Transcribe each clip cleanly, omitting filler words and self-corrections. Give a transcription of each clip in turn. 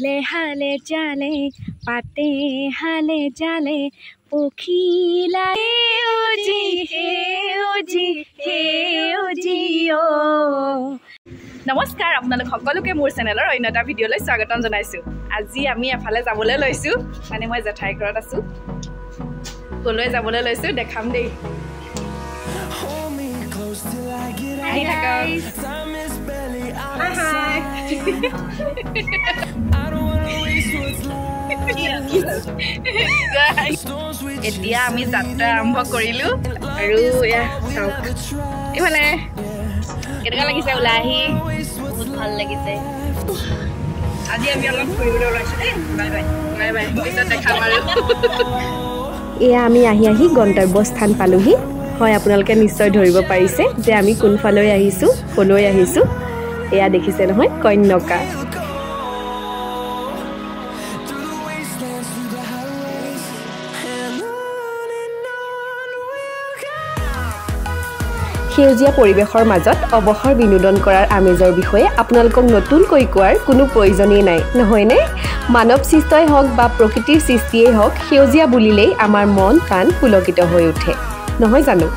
ফুলে হালে জালে পাতে হালে জালে পখিলা সেউজি সেউজি সেউজি অ নমস্কাৰ আপোনালোক সকলোকে মোৰ চেনেলৰ অন্য এটা ভিডিঅ'লৈ স্বাগতম জনাইছোঁ আজি আমি এফালে যাবলৈ লৈছোঁ মানে মই জেঠাই ঘৰত আছোঁ কলৈ যাবলৈ লৈছোঁ দেখাম দেই আহি থাকক এতিয়া আমি যাত্ৰা আৰম্ভ কৰিলোঁ আৰু এয়া চাওক এইফালে কেনেকুৱা লাগিছে ওলাই আহি বহুত ভাল লাগিছে আজি আমি অলপ ফুৰিবলৈ ওলাইছোঁ দেই বাই বাই বাই বাই পিছত দেখাম আৰু এয়া আমি আহি গন্তব্যস্থান পালোহি হয় আপোনালোকে নিশ্চয় ধৰিব পাৰিছে যে আমি কোনফালৈ আহিছোঁ কলৈ আহিছোঁ এয়া দেখিছে নহয় কন্যকা সেউজীয়া পৰিৱেশৰ মাজত অৱসৰ বিনোদন কৰাৰ আমেজৰ বিষয়ে আপোনালোকক নতুনকৈ কোৱাৰ কোনো প্ৰয়োজনেই নাই নহয়নে মানৱ সৃষ্টই হওক বা প্ৰকৃতিৰ সৃষ্টিয়েই হওক সেউজীয়া বুলিলেই আমাৰ মন প্ৰাণ পুলকিত হৈ উঠে নহয় জানো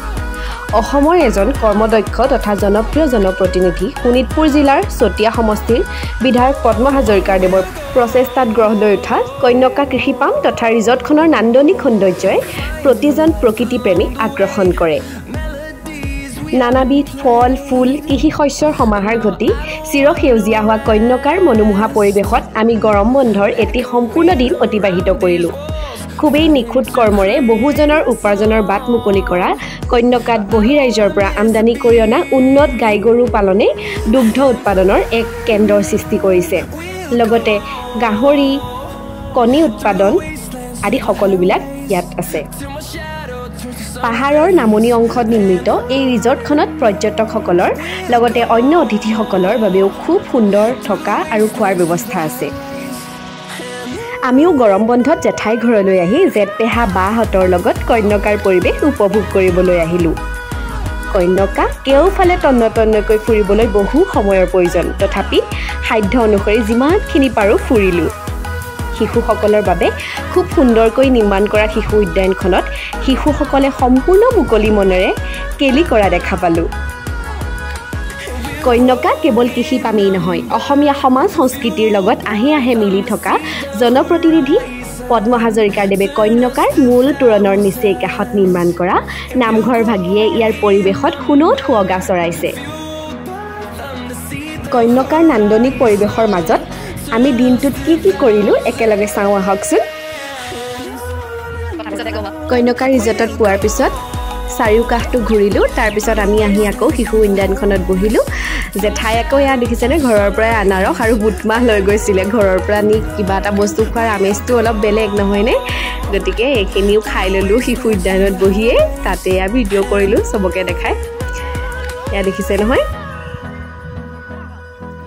অসমৰ এজন কৰ্মদক্ষ তথা জনপ্ৰিয় জনপ্ৰতিনিধি শোণিতপুৰ জিলাৰ চতিয়া সমষ্টিৰ বিধায়ক পদ্ম হাজৰিকাৰ দেৱৰ প্ৰচেষ্টাত গঢ় লৈ উঠা কন্যকা কৃষি পাম তথা ৰিজৰ্টখনৰ নান্দনিক সৌন্দৰ্যই প্ৰতিজন প্ৰকৃতিপ্ৰেমীক আকৰ্ষণ কৰে নানাবিধ ফল ফুল কৃষি শস্যৰ সমাহাৰ ঘটি চিৰসেউজীয়া হোৱা কন্যকাৰ মনোমোহা পৰিৱেশত আমি গৰম বন্ধৰ এটি সম্পূৰ্ণ দিন অতিবাহিত কৰিলোঁ খুবেই নিখুঁত কৰ্মৰে বহুজনৰ উপাৰ্জনৰ বাট মুকলি কৰা কন্যকাত বহিৰাজ্যৰ পৰা আমদানি কৰি অনা উন্নত গাই গৰু পালনে দুগ্ধ উৎপাদনৰ এক কেন্দ্ৰৰ সৃষ্টি কৰিছে লগতে গাহৰি কণী উৎপাদন আদি সকলোবিলাক ইয়াত আছে পাহাৰৰ নামনি অংশত নিৰ্মিত এই ৰিজৰ্টখনত পৰ্যটকসকলৰ লগতে অন্য অতিথিসকলৰ বাবেও খুব সুন্দৰ থকা আৰু খোৱাৰ ব্যৱস্থা আছে আমিও গৰম বন্ধত জেঠাই ঘৰলৈ আহি জেঠপেহা বাহঁতৰ লগত কন্যকাৰ পৰিৱেশ উপভোগ কৰিবলৈ আহিলোঁ কন্যকা কেওফালে তন্নতন্নকৈ ফুৰিবলৈ বহু সময়ৰ প্ৰয়োজন তথাপি সাধ্য অনুসৰি যিমানখিনি পাৰোঁ ফুৰিলোঁ শিশুসকলৰ বাবে খুব সুন্দৰকৈ নিৰ্মাণ কৰা শিশু উদ্যানখনত শিশুসকলে সম্পূৰ্ণ মুকলি মনেৰে কেলি কৰা দেখা পালোঁ কন্যকা কেৱল কৃষি পামেই নহয় অসমীয়া সমাজ সংস্কৃতিৰ লগত আহে মিলি থকা জনপ্ৰতিনিধি পদ্ম হাজৰিকাৰ দেৱে কন্যকাৰ মূল তোৰণৰ নিচেই কাষত নিৰ্মাণ কৰা নামঘৰ ভাগিয়ে ইয়াৰ পৰিৱেশত সোণত সুৱগা চৰাইছে কন্যকাৰ নান্দনিক পৰিৱেশৰ মাজত আমি দিনটোত কি কৰিলোঁ একেলগে চাওঁ আহকচোন কন্যকাৰ ৰিজৰ্টত পোৱাৰ পিছত চাৰিওকাষটো ঘূৰিলোঁ তাৰপিছত আমি আহি আকৌ শিশু উদ্যানখনত বহিলোঁ জেঠাই আকৌ এয়া দেখিছেনে ঘৰৰ পৰাই আনাৰস আৰু বুটমাহ লৈ গৈছিলে ঘৰৰ পৰা নি কিবা এটা বস্তু খোৱাৰ আমেজটো অলপ বেলেগ নহয়নে গতিকে এইখিনিও খাই ল'লোঁ শিশু উদ্যানত বহিয়ে তাতে এয়া ভিডিঅ' কৰিলোঁ চবকে দেখাই এয়া দেখিছে নহয়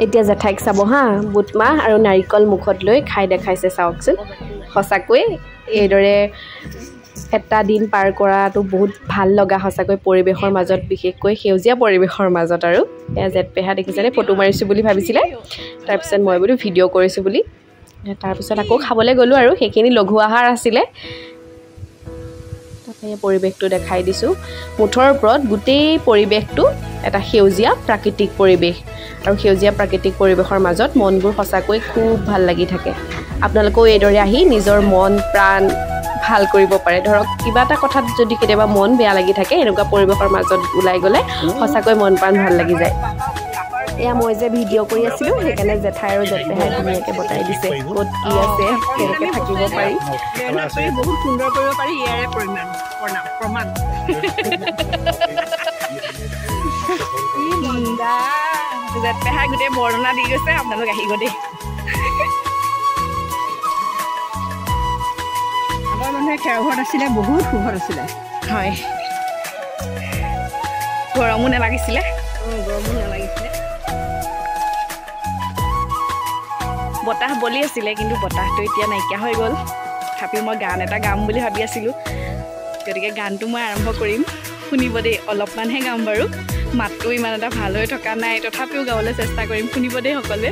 এতিয়া জেঠাইক চাব হা বুটমাহ আৰু নাৰিকল মুখত লৈ খাই দেখাইছে চাওকচোন সঁচাকৈ এইদৰে এটা দিন পাৰ কৰাটো বহুত ভাল লগা সঁচাকৈ পৰিৱেশৰ মাজত বিশেষকৈ সেউজীয়া পৰিৱেশৰ মাজত আৰু এয়া জেঠপেহা দেখিছেনে ফটো মাৰিছোঁ বুলি ভাবিছিলে তাৰপিছত মই বোলো ভিডিঅ' কৰিছোঁ বুলি তাৰপিছত আকৌ খাবলৈ গ'লোঁ আৰু সেইখিনি লঘু আহাৰ আছিলে তাতে পৰিৱেশটো দেখাই দিছোঁ মুঠৰ ওপৰত গোটেই পৰিৱেশটো এটা সেউজীয়া প্ৰাকৃতিক পৰিৱেশ আৰু সেউজীয়া প্ৰাকৃতিক পৰিৱেশৰ মাজত মনবোৰ সঁচাকৈ খুব ভাল লাগি থাকে আপোনালোকেও এইদৰে আহি নিজৰ মন প্ৰাণ ভাল কৰিব পাৰে ধৰক কিবা এটা কথাত যদি কেতিয়াবা মন বেয়া লাগি থাকে এনেকুৱা পৰিৱেশৰ মাজত ওলাই গ'লে সঁচাকৈ মন প্ৰাণ ভাল লাগি যায় এয়া মই যে ভিডিঅ' কৰি আছিলোঁ সেইকাৰণে জেঠাই আৰু জেঠপেহাই ধুনীয়াকৈ বতাই দিছে ক'ত কি আছে কেনেকৈ থাকিব পাৰি বহুত সুন্দৰ কৰিব পাৰি ইয়াৰে প্ৰমাণ জেঠপেহাই গোটেই বৰ্ণনা দি গৈছে আপোনালোক আহিব দেই আগৰ মানুহে খেৰ ঘৰত আছিলে বহুত সুখত আছিলে হয় গৰমো নালাগিছিলে বতাহ বলি আছিলে কিন্তু বতাহটো এতিয়া নাইকিয়া হৈ গ'ল তথাপিও মই গান এটা গাম বুলি ভাবি আছিলোঁ গতিকে গানটো মই আৰম্ভ কৰিম শুনিব দেই অলপমানহে গাম বাৰু মাতটো ইমান এটা ভাল হৈ থকা নাই তথাপিও গাবলৈ চেষ্টা কৰিম শুনিব দেই সকলোৱে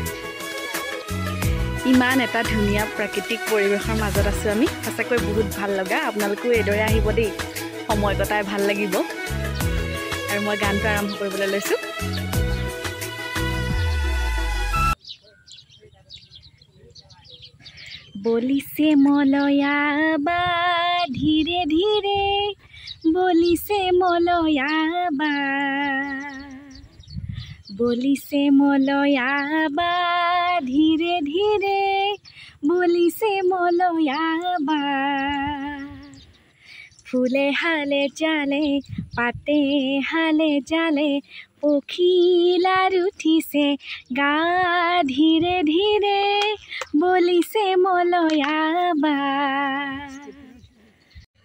ইমান এটা ধুনীয়া প্ৰাকৃতিক পৰিৱেশৰ মাজত আছোঁ আমি সঁচাকৈ বহুত ভাল লগা আপোনালোকেও এইদৰে আহিব দেই সময় কটাই ভাল লাগিব আৰু মই গানটো আৰম্ভ কৰিবলৈ লৈছোঁ বলিছে মলয়াবা ধীৰে ধীৰে বলিছে মলয়াবা বলিছে মলয়াবা ধীৰে ধীৰে বলিছে মলয়াবা ফুলে হালে জালে পাতে হালে জালে পখিলাৰ উঠিছে গা ধীৰে ধীৰে বলিছে মলয়াবা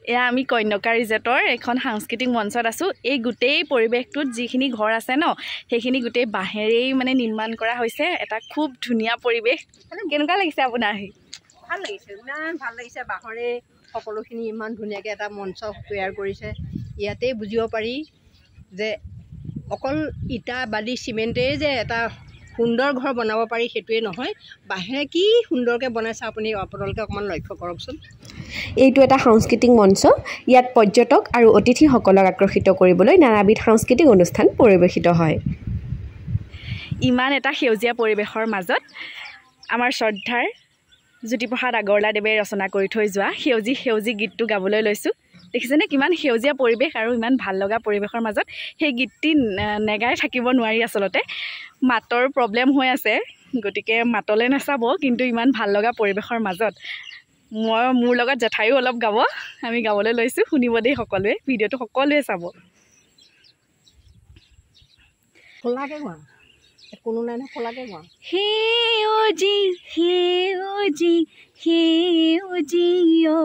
এয়া আমি কন্যকা ৰিজৰ্টৰ এখন সাংস্কৃতিক মঞ্চত আছোঁ এই গোটেই পৰিৱেশটোত যিখিনি ঘৰ আছে ন সেইখিনি গোটেই বাঁহেৰেই মানে নিৰ্মাণ কৰা হৈছে এটা খুব ধুনীয়া পৰিৱেশ কেনেকুৱা লাগিছে আপোনাৰ ভাল লাগিছে ইমান ভাল লাগিছে বাঁহৰে সকলোখিনি ইমান ধুনীয়াকৈ এটা মঞ্চ তৈয়াৰ কৰিছে ইয়াতে বুজিব পাৰি যে অকল ইটা বালি চিমেণ্টেৰে যে এটা সুন্দৰ ঘৰ বনাব পাৰি সেইটোৱে নহয় বাঁহেৰে কি সুন্দৰকৈ বনাইছে আপোনালোকে অকণমান লক্ষ্য কৰকচোন এইটো এটা সাংস্কৃতিক মঞ্চ ইয়াত পৰ্যটক আৰু অতিথিসকলক আকৰ্ষিত কৰিবলৈ নানাবিধ সাংস্কৃতিক অনুষ্ঠান পৰিৱেশিত হয় ইমান এটা সেউজীয়া পৰিৱেশৰ মাজত আমাৰ শ্ৰদ্ধাৰ জ্যোতিপ্ৰসাদ আগৰৱালাদেৱে ৰচনা কৰি থৈ যোৱা সেউজী সেউজী গীতটো গাবলৈ লৈছোঁ দেখিছেনে কিমান সেউজীয়া পৰিৱেশ আৰু ইমান ভাল লগা পৰিৱেশৰ মাজত সেই গীতটি নেগাই থাকিব নোৱাৰি আচলতে মাতৰ প্ৰব্লেম হৈ আছে গতিকে মাতলৈ নাচাব কিন্তু ইমান ভাল লগা পৰিৱেশৰ মাজত মোৰ লগত জেঠাইও অলপ গাব আমি গাবলৈ লৈছোঁ শুনিব দেই সকলোৱে ভিডিঅ'টো সকলোৱে চাব খোলাকৈ গোৱা কোনো নাই নহয় খোলাকৈ গোৱা সেউজী সেউজী সেউজী অ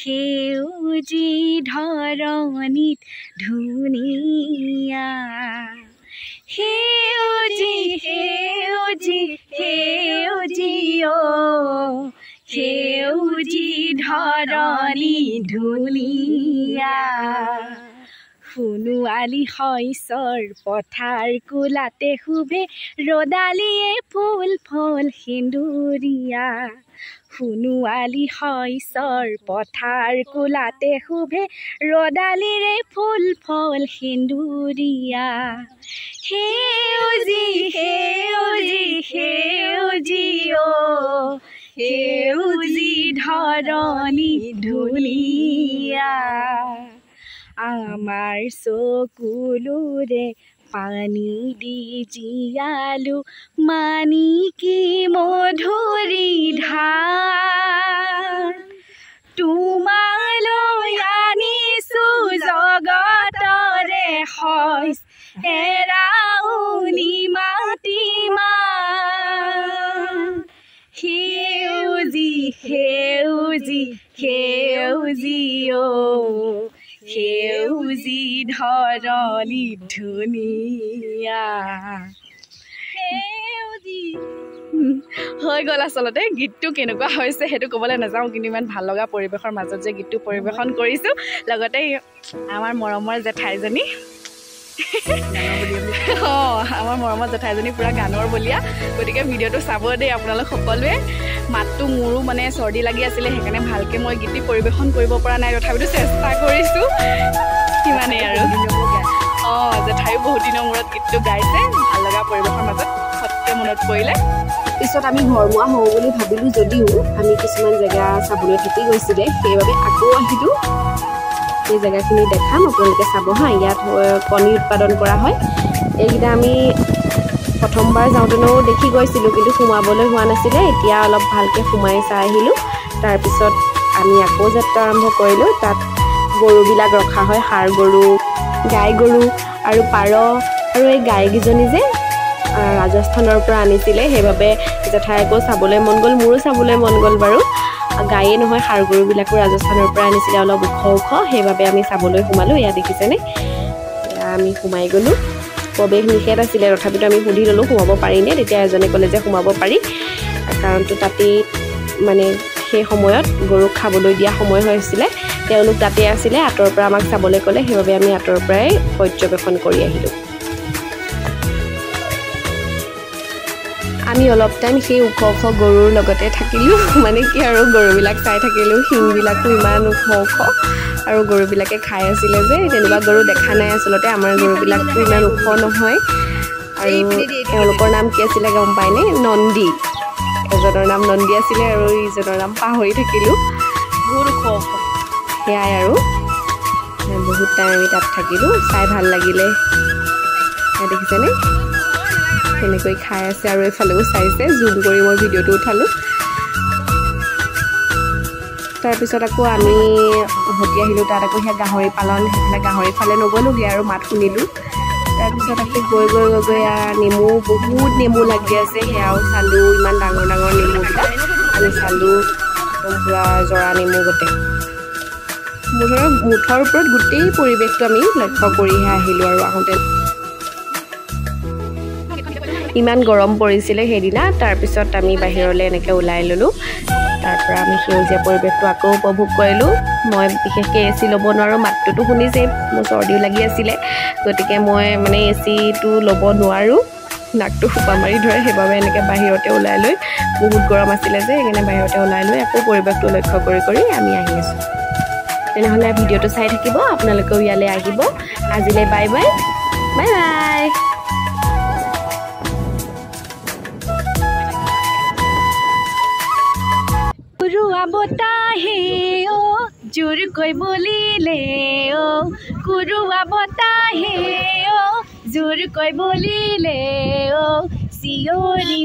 সেউজী ধৰণিত ধুনীয়া সেউজী সেউজী সেউজী অ সেউজী ধৰণি ধুনীয়া সোণোৱালী শস্যৰ পথাৰ কোলাতে শুভে ৰ'দালিয়ে ফুল ফল সেন্দুৰীয়া সোণোৱালী শস্যৰ পথাৰ কোলাতে শুভে ৰ'দালিৰে ফুল ফল সেন্দুৰীয়া সেউজী সেউজী সেউজী অ সেউজী ধৰণি ধুনীয়া আমাৰ চকুলোৰে পানী দি জীয়ালো মানিকী মধুৰী ধাৰ তোমালৈ আনিছোঁ জগতৰে শইচ হেৰাউনি মাটিমান সেউজী সেউজী সেউজী অ সেউজী ধৰণি ধুনীয়া সেউজী হৈ গ'ল আচলতে গীতটো কেনেকুৱা হৈছে সেইটো ক'বলৈ নাযাওঁ কিন্তু ইমান ভাল লগা পৰিৱেশৰ মাজত যে গীতটো পৰিৱেশন কৰিছোঁ লগতে আমাৰ মৰমৰ জেঠাইজনী আমাৰ মৰমৰ জেঠাইজনী পূৰা গানৰ বলীয়া গতিকে ভিডিঅ'টো চাব দেই আপোনালোক সকলোৱে মাতটো মোৰো মানে চৰ্দি লাগি আছিলে সেইকাৰণে ভালকৈ মই গীতটি পৰিৱেশন কৰিব পৰা নাই তথাপিতো চেষ্টা কৰিছোঁ সিমানেই আৰু জেঠাইও বহুত দিনৰ মূৰত গীতটো গাইছে ভাল লগা পৰিৱেশৰ মাজত সত্যে মনত পৰিলে পিছত আমি ঘৰমুৱা হওঁ বুলি ভাবিলোঁ যদিও আমি কিছুমান জেগা চাবলৈ থাকি গৈছিলে সেইবাবে আকৌ আহিলোঁ এই জেগাখিনি দেখাম আপোনালোকে চাব হা ইয়াত কণী উৎপাদন কৰা হয় এইকেইটা আমি প্ৰথমবাৰ যাওঁতেও দেখি গৈছিলোঁ কিন্তু সোমাবলৈ হোৱা নাছিলে এতিয়া অলপ ভালকৈ সোমাই চাই আহিলোঁ তাৰপিছত আমি আকৌ যাত্ৰা আৰম্ভ কৰিলোঁ তাত গৰুবিলাক ৰখা হয় ষাঁড় গৰু গাই গৰু আৰু পাৰ আৰু এই গাইকেইজনী যে ৰাজস্থানৰ পৰা আনিছিলে সেইবাবে জেঠাই আকৌ চাবলৈ মন গ'ল মোৰো চাবলৈ মন গ'ল বাৰু গায়ে নহয় ষাঁড় গৰুবিলাকো ৰাজস্থানৰ পৰা আনিছিলে অলপ ওখ ওখ সেইবাবে আমি চাবলৈ সোমালোঁ এয়া দেখিছেনে আমি সোমাই গ'লোঁ প্ৰৱেশ নিষেধ আছিলে তথাপিতো আমি সুধি ল'লোঁ সোমাব পাৰিনে তেতিয়া এজনে ক'লে যে সোমাব পাৰি কাৰণটো তাতেই মানে সেই সময়ত গৰুক খাবলৈ দিয়া সময় হৈছিলে তেওঁলোক তাতে আছিলে আঁতৰৰ পৰা আমাক চাবলৈ ক'লে সেইবাবে আমি আঁতৰৰ পৰাই পৰ্যবেক্ষণ কৰি আহিলোঁ আমি অলপ টাইম সেই ওখ ওখ গৰুৰ লগতে থাকিলোঁ মানে কি আৰু গৰুবিলাক চাই থাকিলোঁ শিংবিলাকো ইমান ওখ ওখ আৰু গৰুবিলাকে খাই আছিলে যে তেনেকুৱা গৰু দেখা নাই আচলতে আমাৰ গৰুবিলাকো ইমান ওখ নহয় আৰু তেওঁলোকৰ নাম কি আছিলে গম পায়নে নন্দী এজনৰ নাম নন্দী আছিলে আৰু ইজনৰ নাম পাহৰি থাকিলোঁ বহুত ওখ ওখ সেয়াই আৰু বহুত টাইম আমি তাত থাকিলোঁ চাই ভাল লাগিলে দেখিছেনে তেনেকৈ খাই আছে আৰু এইফালেও চাইছে জুম কৰি মই ভিডিঅ'টো উঠালোঁ তাৰপিছত আকৌ আমি উভতি আহিলোঁ তাত আকৌ সেয়া গাহৰি পালন সেইফালে গাহৰি ফালে নগ'লোগৈ আৰু মাত শুনিলোঁ তাৰপিছত আকৌ গৈ নেমু বহুত নেমু লাগি আছে সেয়াও চালোঁ ইমান ডাঙৰ ডাঙৰ নেমুবিলাক আমি চালোঁ একদম পূৰা জৰা নেমু গোটেই মুঠৰ ওপৰত গোটেই পৰিৱেশটো আমি লক্ষ্য কৰিহে আহিলোঁ আৰু আহোঁতে ইমান গৰম পৰিছিলে সেইদিনা তাৰপিছত আমি বাহিৰলৈ এনেকৈ ওলাই ল'লোঁ তাৰপৰা আমি সেউজীয়া পৰিৱেশটো আকৌ উপভোগ কৰিলোঁ মই বিশেষকৈ এ চি ল'ব নোৱাৰোঁ মাতটোতো শুনিছেই মোৰ চৰ্দিও লাগি আছিলে গতিকে মই মানে এ চিটো ল'ব নোৱাৰোঁ নাকটো সোপা মাৰি ধৰে সেইবাবে এনেকৈ বাহিৰতে ওলাই লৈ বহুত গৰম আছিলে যে সেইকাৰণে বাহিৰতে ওলাই লৈ আকৌ পৰিৱেশটো লক্ষ্য কৰি আমি আহি আছোঁ তেনেহ'লে ভিডিঅ'টো চাই থাকিব আপোনালোকেও ইয়ালৈ আহিব আজিলৈ bye bye bye bye Kurua বতাহে অ জোৰকৈ বলিলে অ কুৰুৱা বতাহে অ জোৰকৈ বলিলে অ চিঞৰি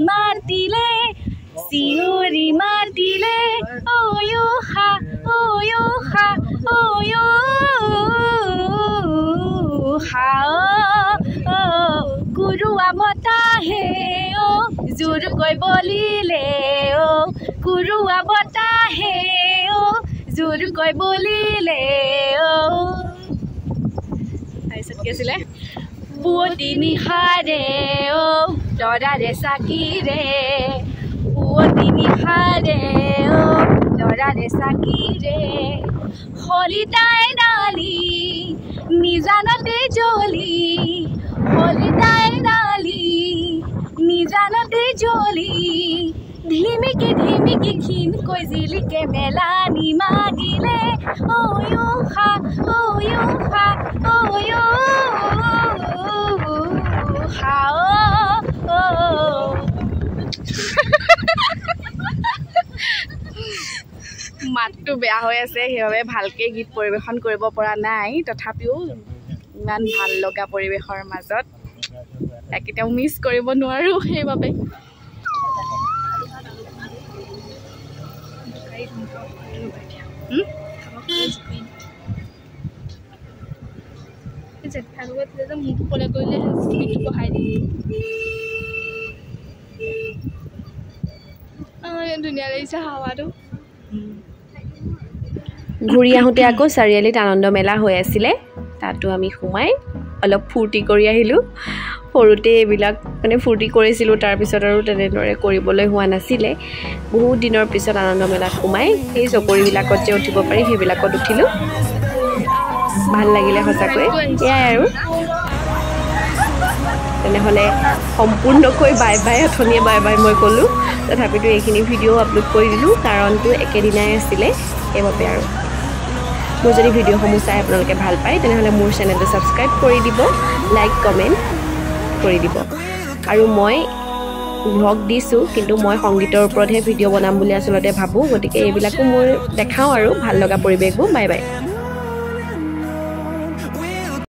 মাতিলে অয়ো হা কুৰুৱা বতাহে অ জোৰকৈ বলিলে অ কুৰুৱা বতাহে অ জোৰকৈ বলিলে অ তাৰপিছত কি আছিলে পুৱতি নিশাৰে অ তৰাৰে চাকিৰে পুৱতি নিশাৰে অ তৰাৰে চাকিৰে হলিতাই ডালি নিজানতে জ্বলি হলিতাই ডালি নিজানতে জ্বলি ধিমিকি ক্ষীণকৈ জিলিকে মেলানি মাগিলে অয়ো হা মাতটো বেয়া হৈ আছে সেইবাবে ভালকৈ গীত পৰিৱেশন কৰিব পৰা নাই তথাপিও ইমান ভাল লগা পৰিৱেশৰ মাজত কেতিয়াও মিছ কৰিব নোৱাৰোঁ সেইবাবে ধুনীয়া লাগিছে হাৱাটো ঘূৰি আহোঁতে আকৌ চাৰিআলিত আনন্দ মেলা হৈ আছিলে তাতো আমি সোমাই অলপ ফূৰ্তি কৰি আহিলোঁ সৰুতে এইবিলাক মানে ফূৰ্তি কৰিছিলোঁ তাৰপিছত আৰু তেনেদৰে কৰিবলৈ হোৱা নাছিলে বহুত দিনৰ পিছত আনন্দ মেলাত সোমাই সেই চকৰিবিলাকত যে উঠিব পাৰি সেইবিলাকত উঠিলোঁ ভাল লাগিলে সঁচাকৈ এয়াই আৰু তেনেহ'লে সম্পূৰ্ণকৈ বাই বাই অথনিয়ে বাই বাই মই ক'লোঁ তথাপিতো এইখিনি ভিডিঅ' আপলোড কৰি দিলোঁ কাৰণটো একেদিনাই আছিলে সেইবাবে আৰু মোৰ যদি ভিডিঅ'সমূহ চাই আপোনালোকে ভাল পায় তেনেহ'লে মোৰ চেনেলটো ছাবস্ক্ৰাইব কৰি দিব লাইক কমেণ্ট কৰি দিব আৰু মই ব্লগ দিছোঁ কিন্তু মই সংগীতৰ ওপৰতহে ভিডিঅ' বনাম বুলি আচলতে ভাবোঁ গতিকে এইবিলাকো মই দেখাওঁ আৰু ভাল লগা পৰিৱেশবোৰ বাই বাই